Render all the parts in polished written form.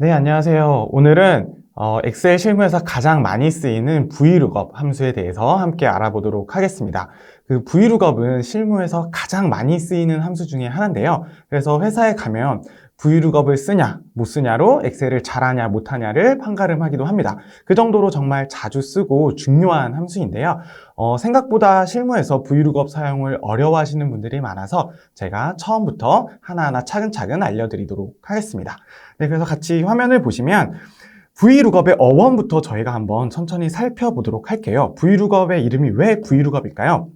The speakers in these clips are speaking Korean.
네, 안녕하세요. 오늘은 엑셀 실무에서 가장 많이 쓰이는 VLOOKUP 함수에 대해서 함께 알아보도록 하겠습니다. 그 VLOOKUP은 실무에서 가장 많이 쓰이는 함수 중에 하나인데요. 그래서 회사에 가면 VLOOKUP을 쓰냐, 못 쓰냐로 엑셀을 잘하냐, 못하냐를 판가름하기도 합니다. 그 정도로 정말 자주 쓰고 중요한 함수인데요. 생각보다 실무에서 VLOOKUP 사용을 어려워하시는 분들이 많아서 제가 처음부터 하나하나 차근차근 알려드리도록 하겠습니다. 네, 그래서 같이 화면을 보시면 VLOOKUP의 어원부터 저희가 한번 천천히 살펴보도록 할게요. VLOOKUP의 이름이 왜 VLOOKUP일까요?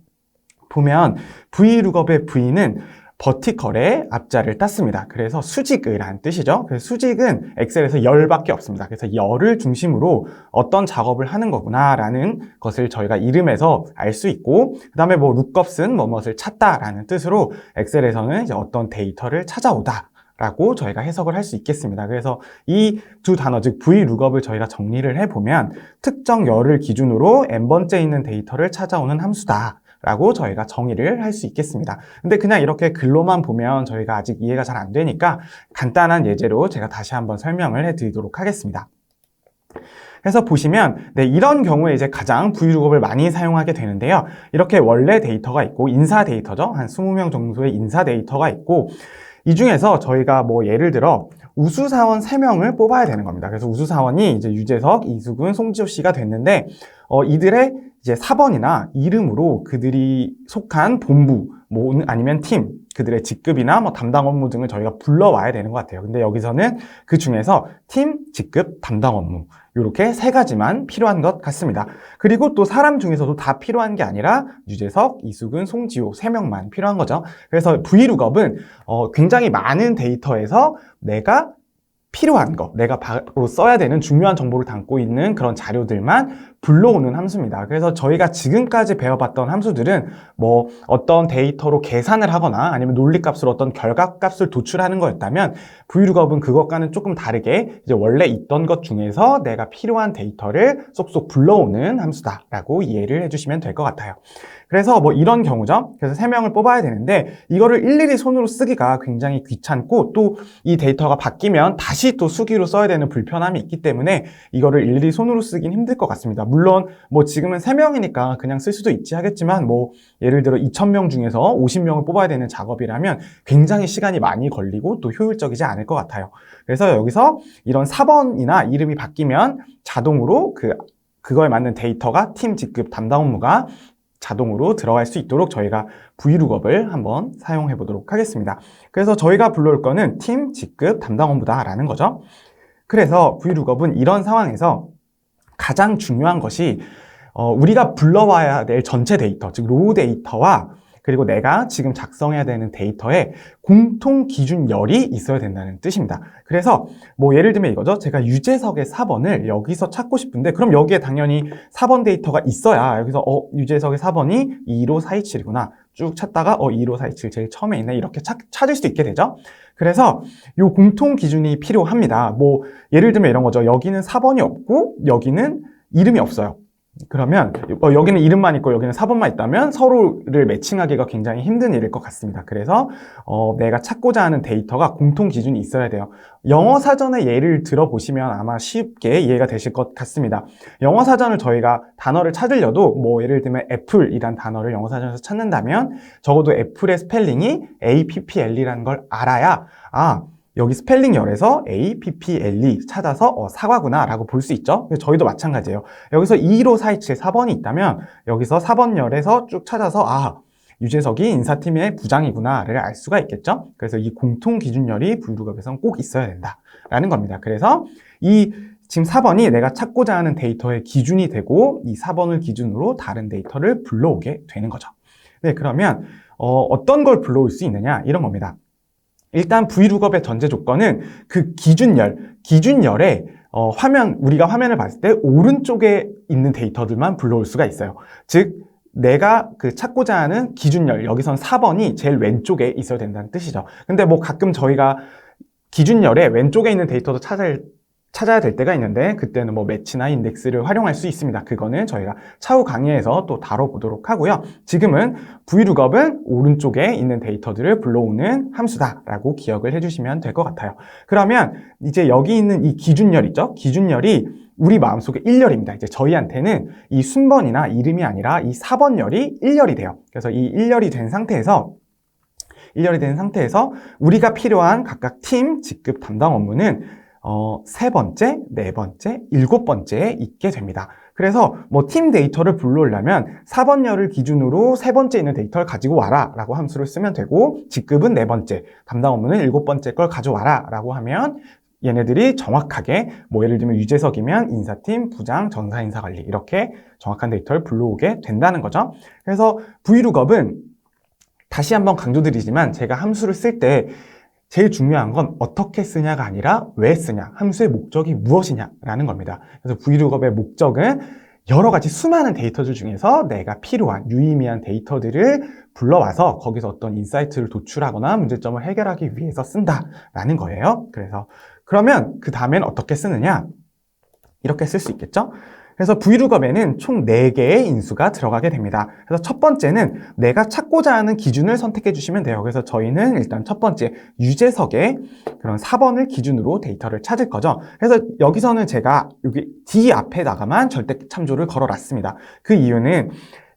보면 VLOOKUP의 V는 버티컬의 앞자를 땄습니다. 그래서 수직을 한 뜻이죠. 그래서 수직은 엑셀에서 열밖에 없습니다. 그래서 열을 중심으로 어떤 작업을 하는 거구나라는 것을 저희가 이름에서 알 수 있고, 그 다음에 룩업은 뭐뭇을 찾다라는 뜻으로 엑셀에서는 이제 어떤 데이터를 찾아오다 라고 저희가 해석을 할 수 있겠습니다. 그래서 이 두 단어, 즉 VLOOKUP을 저희가 정리를 해보면 특정 열을 기준으로 n번째 있는 데이터를 찾아오는 함수다 라고 저희가 정의를 할 수 있겠습니다. 근데 그냥 이렇게 글로만 보면 저희가 아직 이해가 잘 안 되니까 간단한 예제로 제가 다시 한번 설명을 해드리도록 하겠습니다. 그래서 보시면 이런 경우에 이제 가장 VLOOKUP을 많이 사용하게 되는데요. 이렇게 원래 데이터가 있고 인사 데이터죠. 한 20명 정도의 인사 데이터가 있고, 이 중에서 저희가 예를 들어 우수사원 3명을 뽑아야 되는 겁니다. 그래서 우수사원이 이제 유재석, 이수근, 송지호 씨가 됐는데, 이들의 이제 사번이나 이름으로 그들이 속한 본부, 아니면 팀, 그들의 직급이나 담당 업무 등을 저희가 불러와야 되는 것 같아요. 근데 여기서는 그 중에서 팀, 직급, 담당 업무, 이렇게 3가지만 필요한 것 같습니다. 그리고 또 사람 중에서도 다 필요한 게 아니라 유재석, 이수근, 송지호 3명만 필요한 거죠. 그래서 VLOOKUP은 굉장히 많은 데이터에서 내가 필요한 거, 내가 바로 써야 되는 중요한 정보를 담고 있는 그런 자료들만 불러오는 함수입니다. 그래서 저희가 지금까지 배워봤던 함수들은 어떤 데이터로 계산을 하거나 아니면 논리값으로 어떤 결과값을 도출하는 거였다면, VLOOKUP은 그것과는 조금 다르게 이제 원래 있던 것 중에서 내가 필요한 데이터를 쏙쏙 불러오는 함수다라고 이해를 해주시면 될 것 같아요. 그래서 이런 경우죠. 그래서 3명을 뽑아야 되는데 이거를 일일이 손으로 쓰기가 굉장히 귀찮고, 또 이 데이터가 바뀌면 다시 또 수기로 써야 되는 불편함이 있기 때문에 이거를 일일이 손으로 쓰긴 힘들 것 같습니다. 물론 지금은 3명이니까 그냥 쓸 수도 있지 하겠지만, 예를 들어 2,000명 중에서 50명을 뽑아야 되는 작업이라면 굉장히 시간이 많이 걸리고 또 효율적이지 않을 것 같아요. 그래서 여기서 이런 사번이나 이름이 바뀌면 자동으로 그거에 맞는 데이터가 팀, 직급, 담당 업무가 자동으로 들어갈 수 있도록 저희가 VLOOKUP을 한번 사용해 보도록 하겠습니다. 그래서 저희가 불러올 거는 팀, 직급, 담당 업무다라는 거죠. 그래서 VLOOKUP은 이런 상황에서 가장 중요한 것이 우리가 불러와야 될 전체 데이터, 즉 로우 데이터와 그리고 내가 지금 작성해야 되는 데이터에 공통 기준열이 있어야 된다는 뜻입니다. 그래서 예를 들면 이거죠. 제가 유재석의 4번을 여기서 찾고 싶은데, 그럼 여기에 당연히 4번 데이터가 있어야 여기서 유재석의 4번이 25427이구나. 쭉 찾다가 25427 제일 처음에 있네. 이렇게 찾을 수 있게 되죠. 그래서 이 공통 기준이 필요합니다. 예를 들면 이런 거죠. 여기는 4번이 없고 여기는 이름이 없어요. 그러면 여기는 이름만 있고 여기는 4번만 있다면 서로를 매칭하기가 굉장히 힘든 일일 것 같습니다. 그래서 내가 찾고자 하는 데이터가 공통 기준이 있어야 돼요. 영어 사전의 예를 들어보시면 아마 쉽게 이해가 되실 것 같습니다. 영어 사전을 저희가 단어를 찾으려도 예를 들면 애플이란 단어를 영어 사전에서 찾는다면 적어도 애플의 스펠링이 APPL이라는 걸 알아야 여기 스펠링열에서 APPLE 찾아서 사과구나 라고 볼 수 있죠. 저희도 마찬가지예요. 여기서 21547 4번이 있다면 여기서 4번열에서 쭉 찾아서 유재석이 인사팀의 부장이구나를 알 수가 있겠죠. 그래서 이 공통 기준열이 VLOOKUP에서는 꼭 있어야 된다라는 겁니다. 그래서 지금 4번이 내가 찾고자 하는 데이터의 기준이 되고, 이 4번을 기준으로 다른 데이터를 불러오게 되는 거죠. 네, 그러면 어떤 걸 불러올 수 있느냐, 이런 겁니다. 일단 VLOOKUP의 전제 조건은 그 기준열에 우리가 화면을 봤을 때 오른쪽에 있는 데이터들만 불러올 수가 있어요. 즉, 내가 찾고자 하는 기준열, 여기선 4번이 제일 왼쪽에 있어야 된다는 뜻이죠. 근데 가끔 저희가 기준열에 왼쪽에 있는 데이터도 찾을 찾아야 될 때가 있는데 그때는 뭐 매치나 인덱스를 활용할 수 있습니다. 그거는 저희가 차후 강의에서 또 다뤄보도록 하고요. 지금은 VLOOKUP은 오른쪽에 있는 데이터들을 불러오는 함수다라고 기억을 해주시면 될 것 같아요. 그러면 이제 여기 있는 이 기준열 있죠? 기준열이 우리 마음속에 1열입니다. 이제 저희한테는 이 순번이나 이름이 아니라 이 4번열이 1열이 돼요. 그래서 이 1열이 된 상태에서 우리가 필요한 각각 팀, 직급, 담당 업무는 세 번째, 네 번째, 일곱 번째에 있게 됩니다. 그래서 뭐 팀 데이터를 불러오려면 4번열을 기준으로 세 번째 있는 데이터를 가지고 와라 라고 함수를 쓰면 되고, 직급은 네 번째, 담당 업무는 일곱 번째 걸 가져와라 라고 하면 얘네들이 정확하게 뭐 예를 들면 유재석이면 인사팀, 부장, 전사인사관리 이렇게 정확한 데이터를 불러오게 된다는 거죠. 그래서 VLOOKUP은 다시 한번 강조드리지만 제가 함수를 쓸 때 제일 중요한 건 어떻게 쓰냐가 아니라 왜 쓰냐, 함수의 목적이 무엇이냐라는 겁니다. 그래서 VLOOKUP의 목적은 여러 가지 수많은 데이터들 중에서 내가 필요한 유의미한 데이터들을 불러와서 거기서 어떤 인사이트를 도출하거나 문제점을 해결하기 위해서 쓴다라는 거예요. 그러면 그 다음엔 어떻게 쓰느냐? 이렇게 쓸 수 있겠죠? 그래서 VLOOKUP에는 총 4개의 인수가 들어가게 됩니다. 그래서 첫 번째는 내가 찾고자 하는 기준을 선택해 주시면 돼요. 그래서 저희는 일단 첫 번째 유재석의 그런 4번을 기준으로 데이터를 찾을 거죠. 그래서 여기서는 제가 여기 D 앞에다가만 절대 참조를 걸어놨습니다. 그 이유는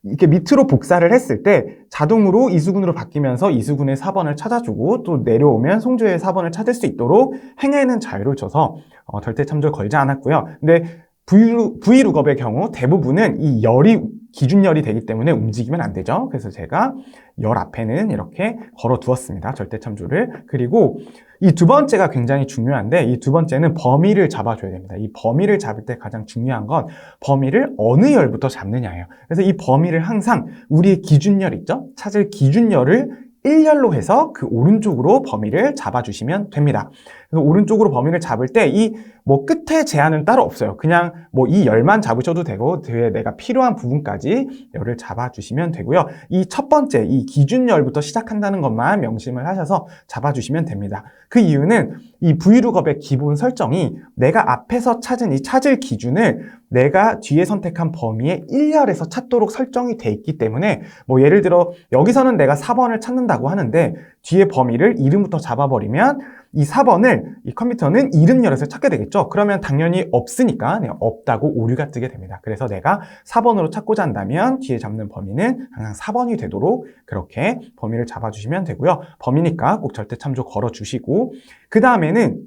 이렇게 밑으로 복사를 했을 때 자동으로 이수근으로 바뀌면서 이수근의 4번을 찾아주고 또 내려오면 송주의 4번을 찾을 수 있도록 행에는 자유를 줘서 절대 참조를 걸지 않았고요. 근데 VLOOKUP의 경우 대부분은 이 열이 기준열이 되기 때문에 움직이면 안 되죠. 그래서 제가 열 앞에는 이렇게 걸어 두었습니다. 절대 참조를. 그리고 이 두 번째가 굉장히 중요한데 이 두 번째는 범위를 잡아줘야 됩니다. 이 범위를 잡을 때 가장 중요한 건 범위를 어느 열부터 잡느냐예요. 그래서 이 범위를 항상 우리의 기준열 있죠? 찾을 기준열을 1열로 해서 그 오른쪽으로 범위를 잡아주시면 됩니다. 그래서 오른쪽으로 범위를 잡을 때 이 뭐 끝에 제한은 따로 없어요. 그냥 뭐 이 열만 잡으셔도 되고 뒤에 내가 필요한 부분까지 열을 잡아주시면 되고요. 이 첫 번째 이 기준열부터 시작한다는 것만 명심을 하셔서 잡아주시면 됩니다. 그 이유는 이 VLOOKUP의 기본 설정이 내가 앞에서 찾은 이 찾을 기준을 내가 뒤에 선택한 범위의 1열에서 찾도록 설정이 돼 있기 때문에 뭐 예를 들어 여기서는 내가 4번을 찾는다고 하는데 뒤에 범위를 이름부터 잡아버리면 이 4번을 이 컴퓨터는 이름열에서 찾게 되겠죠. 그러면 당연히 없으니까 없다고 오류가 뜨게 됩니다. 그래서 내가 4번으로 찾고자 한다면 뒤에 잡는 범위는 항상 4번이 되도록 그렇게 범위를 잡아주시면 되고요. 범위니까 꼭 절대 참조 걸어주시고 그 다음에는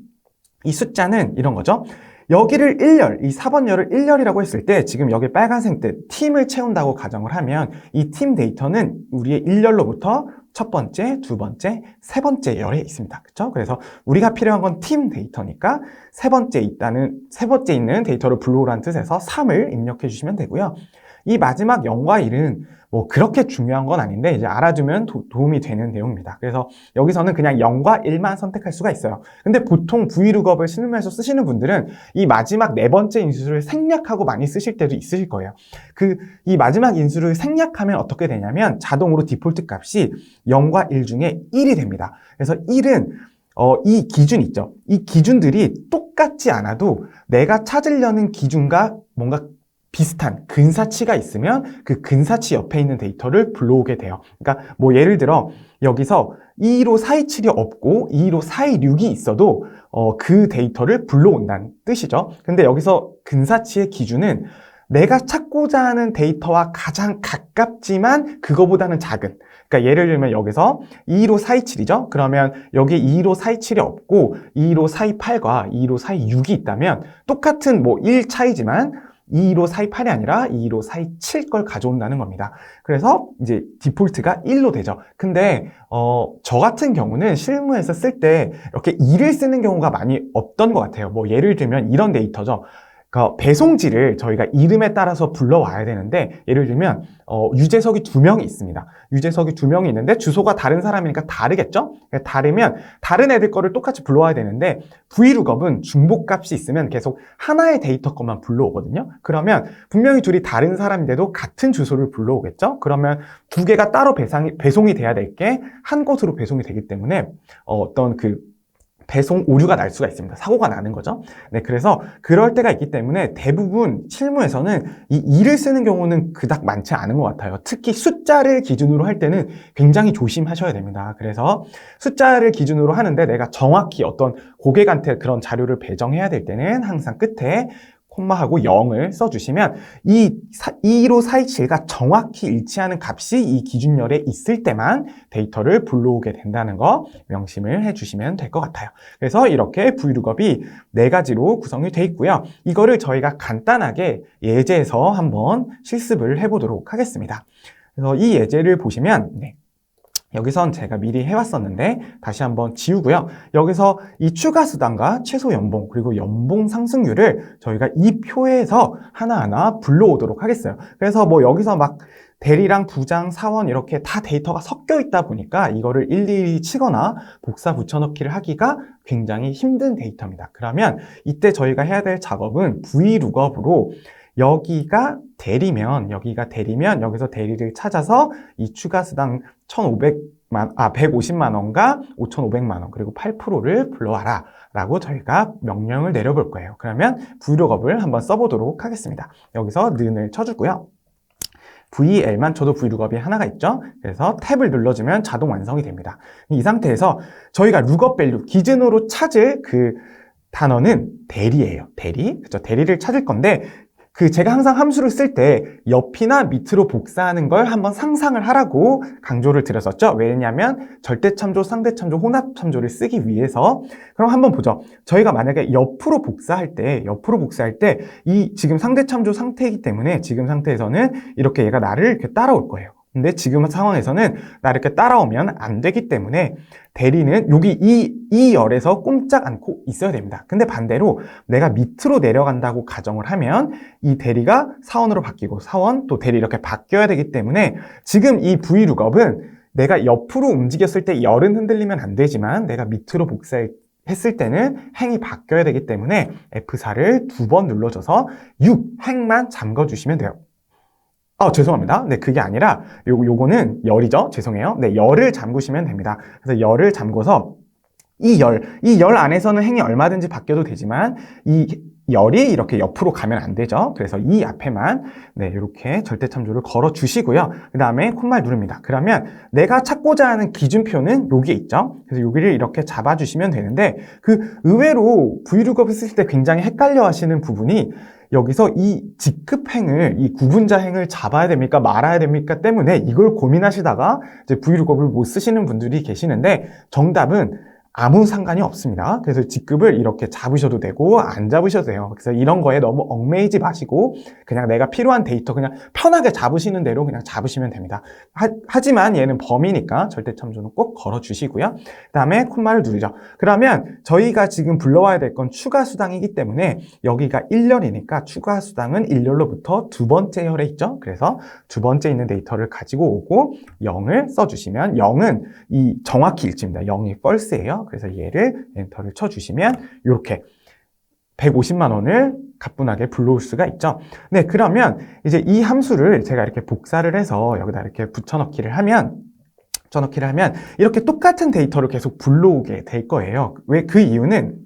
이 숫자는 이런 거죠. 여기를 1열, 이 4번열을 1열이라고 했을 때 지금 여기 빨간색 뜻 팀을 채운다고 가정을 하면 이 팀 데이터는 우리의 1열로부터 첫 번째, 두 번째, 세 번째 열에 있습니다. 그렇죠? 그래서 우리가 필요한 건 팀 데이터니까 세 번째 있는 데이터를 불러오라는 뜻에서 3을 입력해 주시면 되고요. 이 마지막 0과 1은 뭐 그렇게 중요한 건 아닌데 이제 알아두면 도움이 되는 내용입니다. 그래서 여기서는 그냥 0과 1만 선택할 수가 있어요. 근데 보통 VLOOKUP을 실무에서 쓰시는 분들은 이 마지막 네 번째 인수를 생략하고 많이 쓰실 때도 있으실 거예요. 이 마지막 인수를 생략하면 어떻게 되냐면 자동으로 디폴트 값이 0과 1 중에 1이 됩니다. 그래서 1은 이 기준 있죠. 이 기준들이 똑같지 않아도 내가 찾으려는 기준과 뭔가 비슷한 근사치가 있으면 그 근사치 옆에 있는 데이터를 불러오게 돼요. 그러니까 뭐 예를 들어 여기서 215-427이 없고 215-426이 있어도 그 데이터를 불러온다는 뜻이죠. 근데 여기서 근사치의 기준은 내가 찾고자 하는 데이터와 가장 가깝지만 그거보다는 작은, 그러니까 예를 들면 여기서 215-427이죠? 그러면 여기 215-427이 없고 215-428과 215-426이 있다면 똑같은 뭐 1 차이지만 215-428이 아니라 215-427 걸 가져온다는 겁니다. 그래서 이제 디폴트가 1로 되죠. 근데 저 같은 경우는 실무에서 쓸 때 이렇게 2를 쓰는 경우가 많이 없던 것 같아요. 뭐 예를 들면 이런 데이터죠. 그러니까 배송지를 저희가 이름에 따라서 불러와야 되는데 예를 들면 유재석이 2명이 있습니다. 유재석이 2명이 있는데 주소가 다른 사람이니까 다르겠죠? 다르면 다른 애들 거를 똑같이 불러와야 되는데 VLOOKUP은 중복값이 있으면 계속 하나의 데이터 것만 불러오거든요. 그러면 분명히 둘이 다른 사람인데도 같은 주소를 불러오겠죠? 그러면 두 개가 따로 배송이 돼야 될 게 한 곳으로 배송이 되기 때문에 어떤 그 배송 오류가 날 수가 있습니다. 사고가 나는 거죠. 네, 그래서 그럴 때가 있기 때문에 대부분 실무에서는 이 2를 쓰는 경우는 그닥 많지 않은 것 같아요. 특히 숫자를 기준으로 할 때는 굉장히 조심하셔야 됩니다. 그래서 숫자를 기준으로 하는데 내가 정확히 어떤 고객한테 그런 자료를 배정해야 될 때는 항상 끝에 콤마하고 0을 써주시면 이 21547과 정확히 일치하는 값이 이 기준열에 있을 때만 데이터를 불러오게 된다는 거 명심을 해주시면 될 것 같아요. 그래서 이렇게 VLOOKUP이 4가지로 구성이 되어 있고요. 이거를 저희가 간단하게 예제에서 한번 실습을 해보도록 하겠습니다. 그래서 이 예제를 보시면 여기선 제가 미리 해왔었는데 다시 한번 지우고요. 여기서 이 추가 수당과 최소 연봉 그리고 연봉 상승률을 저희가 이 표에서 하나하나 불러오도록 하겠어요. 그래서 뭐 여기서 막 대리랑 부장, 사원 이렇게 다 데이터가 섞여 있다 보니까 이거를 일일이 치거나 복사 붙여넣기를 하기가 굉장히 힘든 데이터입니다. 그러면 이때 저희가 해야 될 작업은 VLOOKUP으로 여기가 대리면 여기서 대리를 찾아서 이 추가 수당 150만 원과 5,500만 원 그리고 8%를 불러와라 라고 저희가 명령을 내려볼 거예요. 그러면 VLOOKUP을 한번 써보도록 하겠습니다. 여기서 는을 쳐주고요. VL만 쳐도 VLOOKUP이 하나가 있죠. 그래서 탭을 눌러주면 자동 완성이 됩니다. 이 상태에서 저희가 룩업 밸류 기준으로 찾을 그 단어는 대리예요. 대리. 그렇죠? 대리를 찾을 건데 제가 항상 함수를 쓸 때 옆이나 밑으로 복사하는 걸 한번 상상을 하라고 강조를 드렸었죠. 왜냐하면 절대참조, 상대참조, 혼합참조를 쓰기 위해서. 그럼 한번 보죠. 저희가 만약에 옆으로 복사할 때 이 지금 상대참조 상태이기 때문에 지금 상태에서는 이렇게 얘가 나를 이렇게 따라올 거예요. 근데 지금 상황에서는 나 이렇게 따라오면 안 되기 때문에 대리는 여기 이 열에서 꼼짝 않고 있어야 됩니다. 근데 반대로 내가 밑으로 내려간다고 가정을 하면 이 대리가 사원으로 바뀌고 사원 또 대리 이렇게 바뀌어야 되기 때문에 지금 이 VLOOKUP은 내가 옆으로 움직였을 때 열은 흔들리면 안 되지만 내가 밑으로 복사했을 때는 행이 바뀌어야 되기 때문에 F4를 2번 눌러줘서 6 행만 잠궈주시면 돼요. 죄송합니다. 네, 그게 아니라 요거는 열이죠. 죄송해요. 네, 열을 잠그시면 됩니다. 그래서 열을 잠궈서 이 열 안에서는 행이 얼마든지 바뀌어도 되지만 이 열이 이렇게 옆으로 가면 안 되죠. 그래서 이 앞에만 이렇게 절대참조를 걸어 주시고요. 그 다음에 콤마를 누릅니다. 그러면 내가 찾고자 하는 기준표는 여기에 있죠. 그래서 여기를 이렇게 잡아주시면 되는데 의외로 VLOOKUP 쓸 때 굉장히 헷갈려 하시는 부분이 여기서 이 직급행을, 이 구분자행을 잡아야 됩니까? 말아야 됩니까? 때문에 이걸 고민하시다가 이제 VLOOKUP을 못 쓰시는 분들이 계시는데 정답은 아무 상관이 없습니다. 그래서 직급을 이렇게 잡으셔도 되고 안 잡으셔도 돼요. 그래서 이런 거에 너무 얽매이지 마시고 그냥 내가 필요한 데이터 그냥 편하게 잡으시는 대로 그냥 잡으시면 됩니다. 하지만 얘는 범위니까 절대참조는 꼭 걸어주시고요. 그 다음에 콤마를 누르죠. 그러면 저희가 지금 불러와야 될 건 추가 수당이기 때문에 여기가 1열이니까 추가 수당은 1열로부터 두 번째 열에 있죠. 그래서 두 번째 있는 데이터를 가지고 오고 0을 써주시면 0은 이 정확히 일치입니다. 0이 false예요. 그래서 얘를 엔터를 쳐주시면 이렇게 150만 원을 가뿐하게 불러올 수가 있죠. 네, 그러면 이제 이 함수를 제가 이렇게 복사를 해서 여기다 이렇게 붙여넣기를 하면 이렇게 똑같은 데이터를 계속 불러오게 될 거예요. 왜? 그 이유는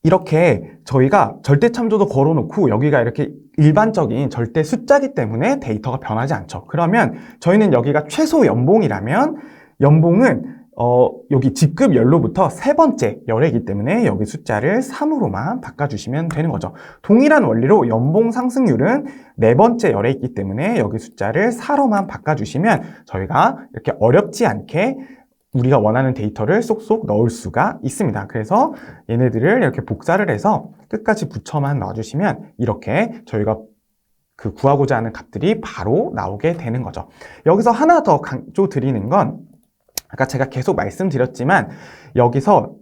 이렇게 저희가 절대참조도 걸어놓고 여기가 이렇게 일반적인 절대 숫자이기 때문에 데이터가 변하지 않죠. 그러면 저희는 여기가 최소 연봉이라면 연봉은 여기 직급 열로부터 세 번째 열이기 때문에 여기 숫자를 3으로만 바꿔주시면 되는 거죠. 동일한 원리로 연봉 상승률은 네 번째 열에 있기 때문에 여기 숫자를 4로만 바꿔주시면 저희가 이렇게 어렵지 않게 우리가 원하는 데이터를 쏙쏙 넣을 수가 있습니다. 그래서 얘네들을 이렇게 복사를 해서 끝까지 붙여만 넣어주시면 이렇게 저희가 구하고자 하는 값들이 바로 나오게 되는 거죠. 여기서 하나 더 강조 드리는 건 아까 제가 계속 말씀드렸지만 여기서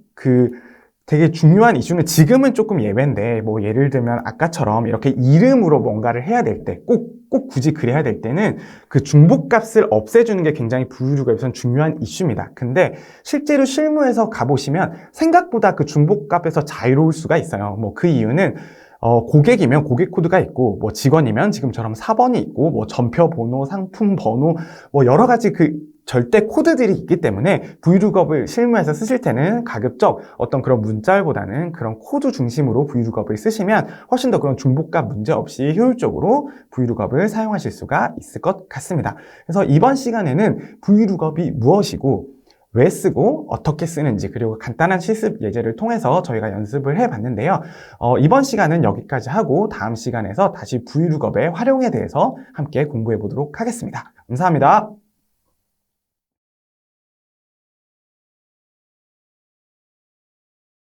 되게 중요한 이슈는 지금은 조금 예외인데 뭐 예를 들면 아까처럼 이렇게 이름으로 뭔가를 해야 될 때 꼭 굳이 그래야 될 때는 그 중복값을 없애주는 게 굉장히 VLOOKUP에서는 중요한 이슈입니다. 근데 실제로 실무에서 가보시면 생각보다 그 중복값에서 자유로울 수가 있어요. 뭐 그 이유는 고객이면 고객 코드가 있고, 뭐 직원이면 지금처럼 사번이 있고, 뭐 전표 번호, 상품 번호, 뭐 여러 가지 그 절대 코드들이 있기 때문에 브이룩업을 실무에서 쓰실 때는 가급적 어떤 그런 문자열보다는 그런 코드 중심으로 브이룩업을 쓰시면 훨씬 더 그런 중복값 문제 없이 효율적으로 브이룩업을 사용하실 수가 있을 것 같습니다. 그래서 이번 시간에는 브이룩업이 무엇이고 왜 쓰고 어떻게 쓰는지, 그리고 간단한 실습 예제를 통해서 저희가 연습을 해봤는데요. 이번 시간은 여기까지 하고 다음 시간에서 다시 브이룩업의 활용에 대해서 함께 공부해 보도록 하겠습니다. 감사합니다.